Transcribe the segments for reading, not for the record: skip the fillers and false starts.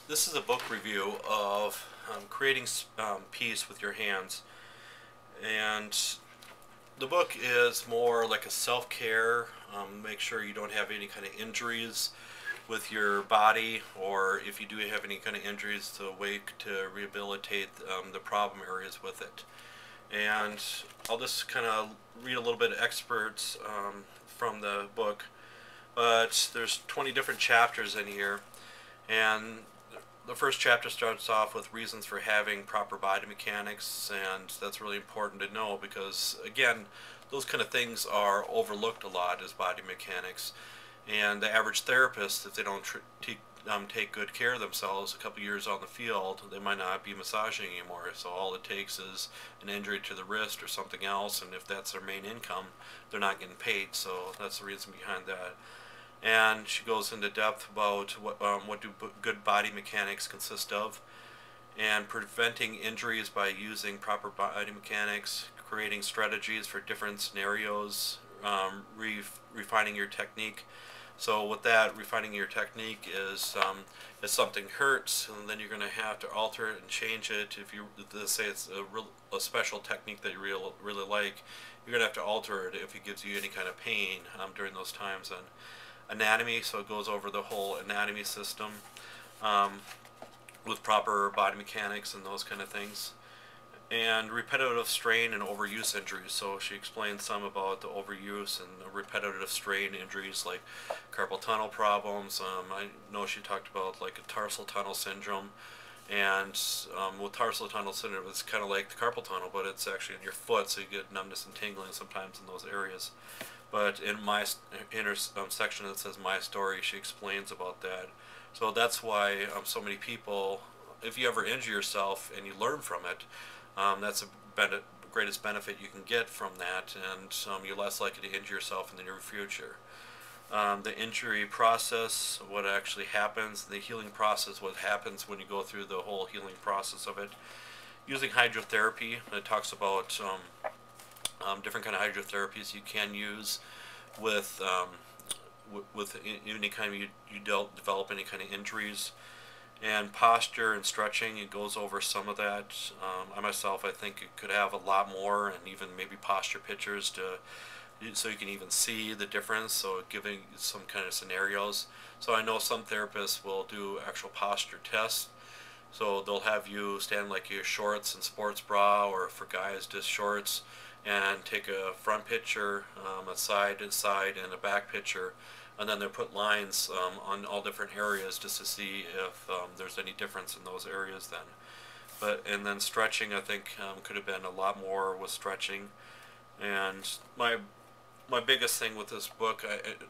This is a book review of creating peace with your hands, and the book is more like a self-care. Make sure you don't have any kind of injuries with your body, or if you do have any kind of injuries, to wait to rehabilitate the problem areas with it. And I'll just kind of read a little bit of excerpts from the book, but there's 20 different chapters in here, and the first chapter starts off with reasons for having proper body mechanics, and that's really important to know because, again, those kind of things are overlooked a lot as body mechanics. And the average therapist, if they don't take good care of themselves, a couple years on the field, they might not be massaging anymore. So all it takes is an injury to the wrist or something else, and if that's their main income, they're not getting paid. So that's the reason behind that. And she goes into depth about what do good body mechanics consist of, and preventing injuries by using proper body mechanics, creating strategies for different scenarios, refining your technique. So with that, refining your technique is if something hurts, and then you're going to have to alter it and change it. If you say it's a special technique that you really like, you're going to have to alter it if it gives you any kind of pain during those times. And anatomy, so it goes over the whole anatomy system um, with proper body mechanics and those kind of things. And repetitive strain and overuse injuries. So she explains some about the overuse and the repetitive strain injuries like carpal tunnel problems. I know she talked about like a tarsal tunnel syndrome. And with tarsal tunnel syndrome, it's kind of like the carpal tunnel, but it's actually in your foot, so you get numbness and tingling sometimes in those areas. But in my inner section that says my story, she explains about that. So that's why so many people, if you ever injure yourself and you learn from it, that's the greatest benefit you can get from that, and you're less likely to injure yourself in the near future. The injury process, what actually happens, the healing process, what happens when you go through the whole healing process of it. Using hydrotherapy, it talks about different kind of hydrotherapies you can use with any kind of you don't develop any kind of injuries. And posture and stretching, it goes over some of that. I myself, I think it could have a lot more, and even maybe posture pictures so you can even see the difference, so giving some kind of scenarios. So I know some therapists will do actual posture tests. So they'll have you stand like your shorts and sports bra, or for guys just shorts, and take a front picture, a side, and a back picture, and then they'll put lines on all different areas just to see if there's any difference in those areas then. And then stretching, I think, could have been a lot more with stretching. And my biggest thing with this book, it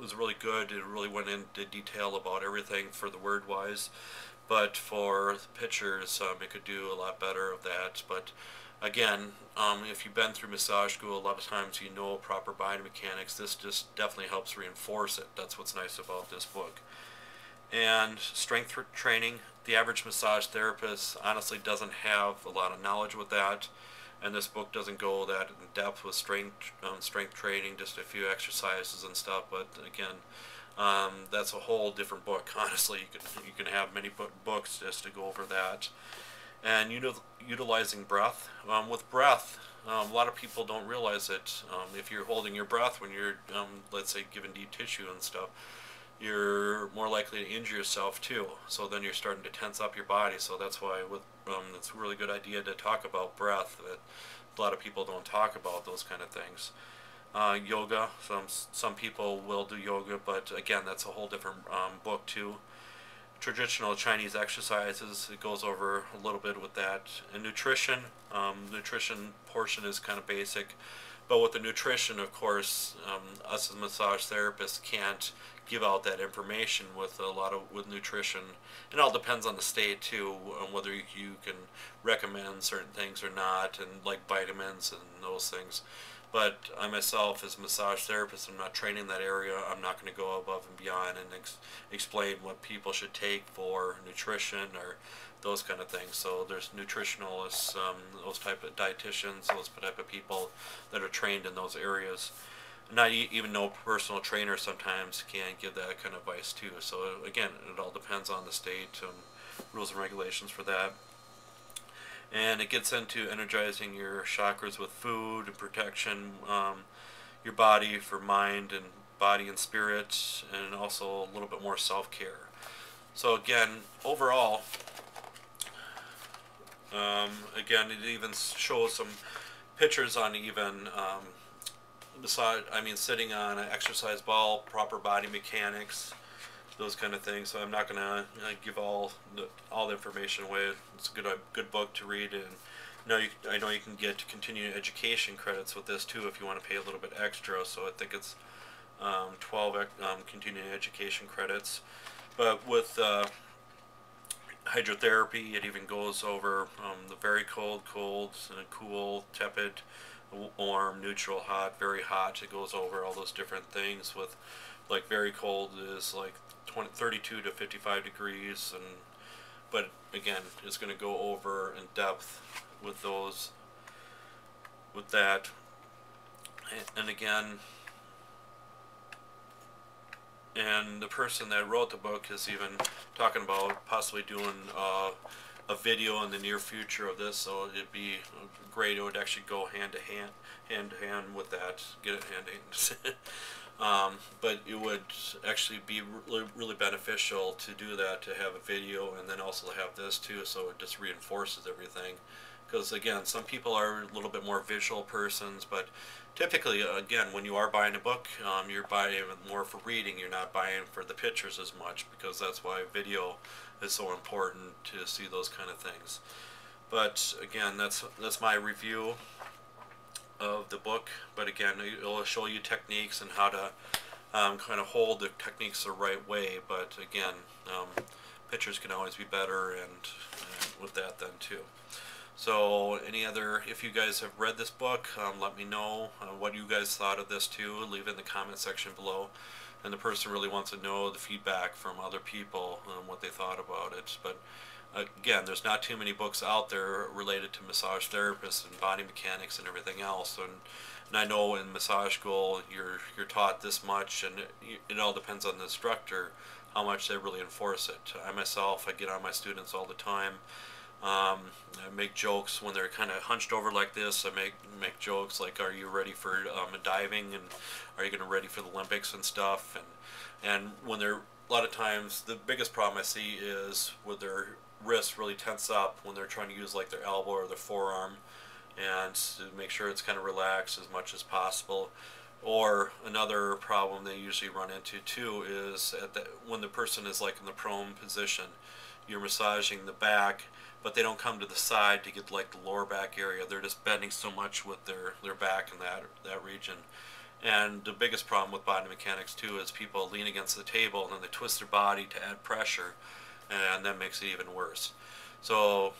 was really good. It really went into detail about everything for the word wise, but for pictures, it could do a lot better of that. But again, if you've been through massage school, a lot of times you know proper body mechanics. This just definitely helps reinforce it. That's what's nice about this book. And strength training, the average massage therapist honestly doesn't have a lot of knowledge with that, and this book doesn't go that in depth with strength training, just a few exercises and stuff. But again, that's a whole different book. Honestly, you can have many books just to go over that. And utilizing breath. With breath, a lot of people don't realize it. If you're holding your breath when you're, let's say, giving deep tissue and stuff, you're more likely to injure yourself too. So then you're starting to tense up your body. So that's why it's a really good idea to talk about breath. That a lot of people don't talk about those kind of things. Yoga. Some people will do yoga, but again, that's a whole different book too. Traditional Chinese exercises, it goes over a little bit with that. And nutrition, nutrition portion is kind of basic, but with the nutrition, of course, us as massage therapists can't give out that information with nutrition. It all depends on the state too, on whether you can recommend certain things or not, and like vitamins and those things. But I myself, as a massage therapist, I'm not trained in that area. I'm not going to go above and beyond and explain what people should take for nutrition or those kind of things. So there's nutritionalists, those type of dietitians, those type of people that are trained in those areas. not even no personal trainer sometimes can give that kind of advice too. So again, it all depends on the state and rules and regulations for that. And it gets into energizing your chakras with food and protection, your body for mind and body and spirit, and also a little bit more self-care. So again, overall, again, it even shows some pictures on even sitting on an exercise ball, proper body mechanics, those kind of things. So I'm not gonna give all the information away. It's a good book to read, and I know you can get continuing education credits with this too if you want to pay a little bit extra. So I think it's 12 continuing education credits. But with hydrotherapy, it even goes over the very cold, cool, tepid, warm, neutral, hot, very hot. It goes over all those different things. With like very cold is like 32 to 55 degrees, and but again, it's going to go over in depth with those, with that, and again. And the person that wrote the book is even talking about possibly doing a video in the near future of this. So it'd be great. It would actually go hand to hand with that. Get it hand to hand. But it would actually be really beneficial to do that, to have a video and then also have this too. So it just reinforces everything. Because again, some people are a little bit more visual persons, but typically, again, when you are buying a book, you're buying more for reading. You're not buying for the pictures as much, because that's why video is so important, to see those kind of things. But again, that's my review of the book. But again, it'll show you techniques and how to kind of hold the techniques the right way. But again, pictures can always be better, and with that then too. So if you guys have read this book, let me know what you guys thought of this too. Leave it in the comment section below. And the person really wants to know the feedback from other people, what they thought about it. But again, there's not too many books out there related to massage therapists and body mechanics and everything else. And I know in massage school you're taught this much, and it all depends on the instructor how much they really enforce it. I get on my students all the time. I make jokes when they're kind of hunched over like this. I make jokes like, "Are you ready for diving? And are you going to ready for the Olympics and stuff?" And when they're, a lot of times the biggest problem I see is with their wrists really tense up when they're trying to use like their elbow or their forearm, and to make sure it's kind of relaxed as much as possible. Or another problem they usually run into too is when the person is like in the prone position, you're massaging the back, but they don't come to the side to get like the lower back area. They're just bending so much with their back in that region. And the biggest problem with body mechanics too is people lean against the table and then they twist their body to add pressure, and that makes it even worse. So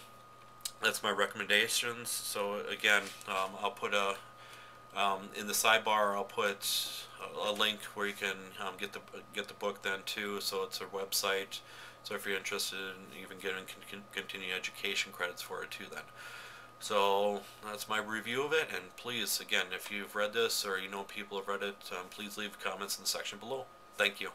that's my recommendations. So again, I'll put in the sidebar, I'll put a link where you can get the book then too. So it's a website. So if you're interested in even getting continuing education credits for it too then. So that's my review of it, and please, again, if you've read this or you know people have read it, please leave comments in the section below. Thank you.